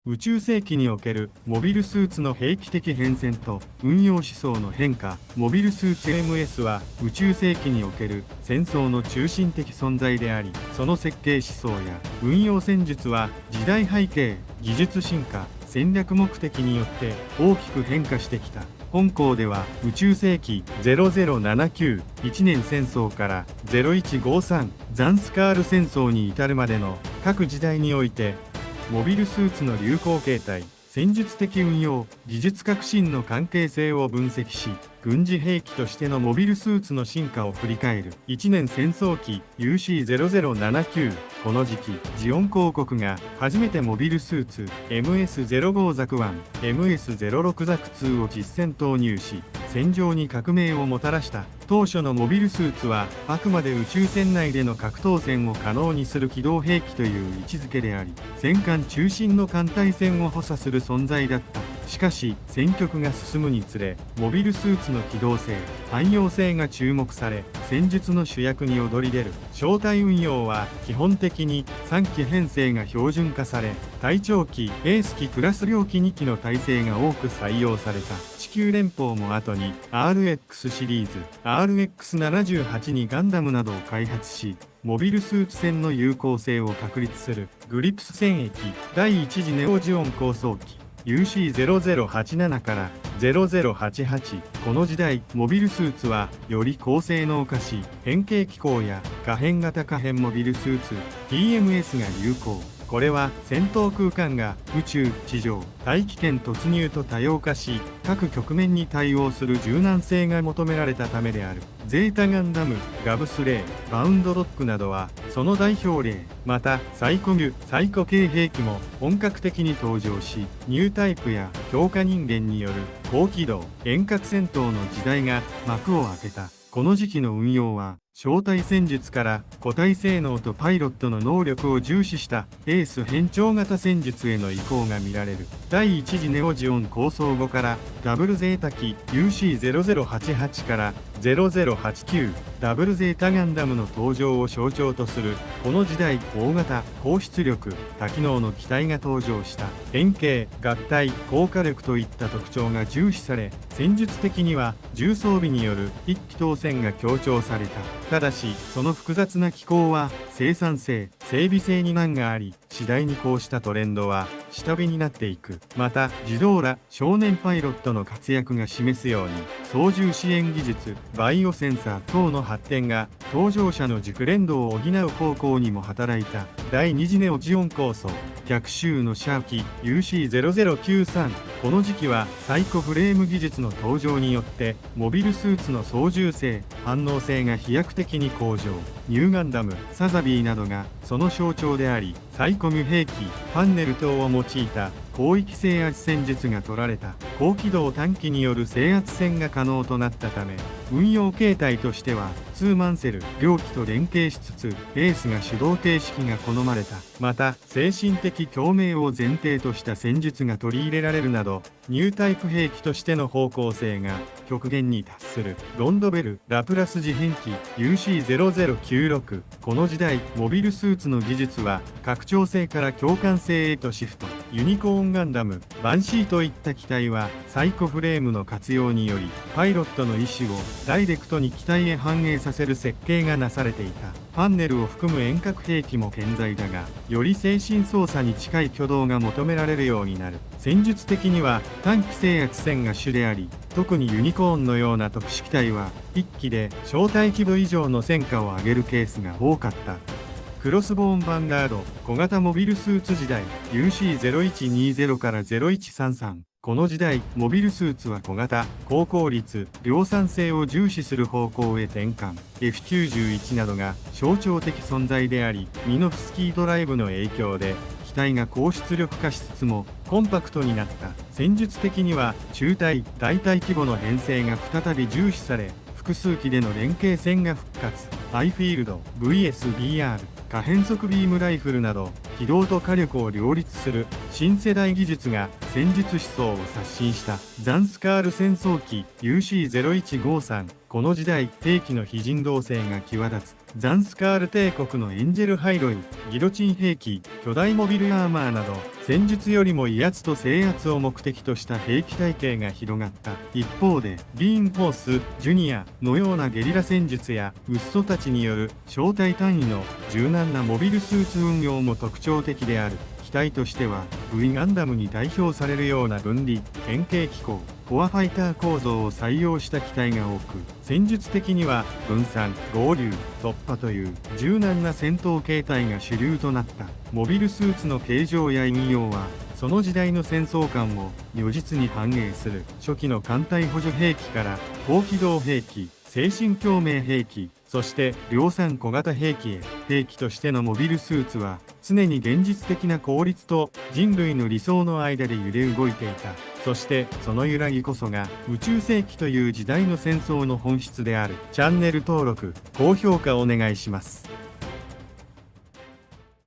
宇宙世紀におけるモビルスーツの兵器的変遷と運用思想の変化。モビルスーツ MS は宇宙世紀における戦争の中心的存在であり、その設計思想や運用戦術は時代背景、技術進化、戦略目的によって大きく変化してきた。本校では宇宙世紀0079、1年戦争から0153、ザンスカール戦争に至るまでの各時代において、モビルスーツの流行形態、戦術的運用、技術革新の関係性を分析し、軍事兵器としてのモビルスーツの進化を振り返る。1年戦争期 UC0079。この時期、ジオン公国が初めてモビルスーツ MS05 ザク1、MS06 ザク2を実戦投入し、戦場に革命をもたらした。当初のモビルスーツはあくまで宇宙船内での格闘戦を可能にする機動兵器という位置づけであり、戦艦中心の艦隊戦を補佐する存在だった。しかし戦局が進むにつれ、モビルスーツの機動性、汎用性が注目され、戦術の主役に躍り出る。小隊運用は基本的に3機編成が標準化され、隊長機、エース機クラス両機2機の体制が多く採用された。地球連邦も後に RX シリーズ、RX78 にガンダムなどを開発し、モビルスーツ戦の有効性を確立する。グリプス戦役第1次ネオジオン構想機UC0087 から0088。この時代、モビルスーツはより高性能化し、変形機構や可変型可変モビルスーツ TMS が流行。これは戦闘空間が宇宙、地上、大気圏突入と多様化し、各局面に対応する柔軟性が求められたためである。ゼータガンダム、ガブスレイ、バウンドロックなどはその代表例。またサイコミュ、サイコ系兵器も本格的に登場し、ニュータイプや強化人間による高機動、遠隔戦闘の時代が幕を開けた。この時期の運用は、小隊戦術から個体性能とパイロットの能力を重視したエース変調型戦術への移行が見られる。第1次ネオジオン構想後からダブルゼータ機 UC0088 から0089、ダブルゼータガンダムの登場を象徴とする。この時代、大型、高出力、多機能の機体が登場した。変形、合体、効果力といった特徴が重視され、戦術的には重装備による一気当選が強調された。ただし、その複雑な機構は生産性、整備性に難があり、次第にこうしたトレンドは下火になっていく。また、自動ら少年パイロットの活躍が示すように、操縦支援技術、バイオセンサー等の発展が搭乗者の軸連動を補う方向にも働いた。第2次ネオジオン構想、逆襲のシャー機 UC0093。この時期はサイコフレーム技術の登場によって、モビルスーツの操縦性、反応性が飛躍的に向上。ニューガンダム、サザビーなどがその象徴であり、サイコミュ兵器、ファンネル等を用いた広域制圧戦術が取られた。高機動短期による制圧戦が可能となったため、運用形態としてはツーマンセル、両機と連携しつつ、エースが主導形式が好まれた。また、精神的共鳴を前提とした戦術が取り入れられるなど、ニュータイプ兵器としての方向性が極限に達する。ロンドベル、ラプラス自変機 UC0096。この時代、モビルスーツの技術は拡張性から共感性へとシフト。ユニコーンガンダム、バンシーといった機体はサイコフレームの活用により、パイロットの意思をダイレクトに機体へ反映させる設計がなされていた。ファンネルを含む遠隔兵器も健在だが、より精神操作に近い挙動が求められるようになる。戦術的には短期制圧戦が主であり、特にユニコーンのような特殊機体は1機で小隊規模以上の戦果を上げるケースが多かった。クロスボーンヴァンガード、小型モビルスーツ時代 UC0120 から0133。この時代、モビルスーツは小型、高効率、量産性を重視する方向へ転換。F91 などが象徴的存在であり、ミノフスキードライブの影響で、機体が高出力化しつつもコンパクトになった。戦術的には中隊、大隊規模の編成が再び重視され、複数機での連携戦が復活。アイフィールド、VSBR、可変速ビームライフルなど、機動と火力を両立する新世代技術が戦術思想を刷新した。ザンスカール戦争機 UC0153。この時代、兵器の非人道性が際立つ。ザンスカール帝国のエンジェルハイロイ、ギロチン兵器、巨大モビルアーマーなど、戦術よりも威圧と制圧を目的とした兵器体系が広がった。一方で、ビーンフォース、ジュニアのようなゲリラ戦術やウッソたちによる小隊単位の柔軟なモビルスーツ運用も特徴的である。機体としては V ガンダムに代表されるような分離変形機構コアファイター構造を採用した機体が多く、戦術的には分散合流突破という柔軟な戦闘形態が主流となった。モビルスーツの形状や運用はその時代の戦争観を如実に反映する。初期の艦隊補助兵器から高機動兵器、精神共鳴兵器、そして量産小型兵器へ。兵器としてのモビルスーツは常に現実的な効率と人類の理想の間で揺れ動いていた。そしてその揺らぎこそが宇宙世紀という時代の戦争の本質である。チャンネル登録、高評価お願いします。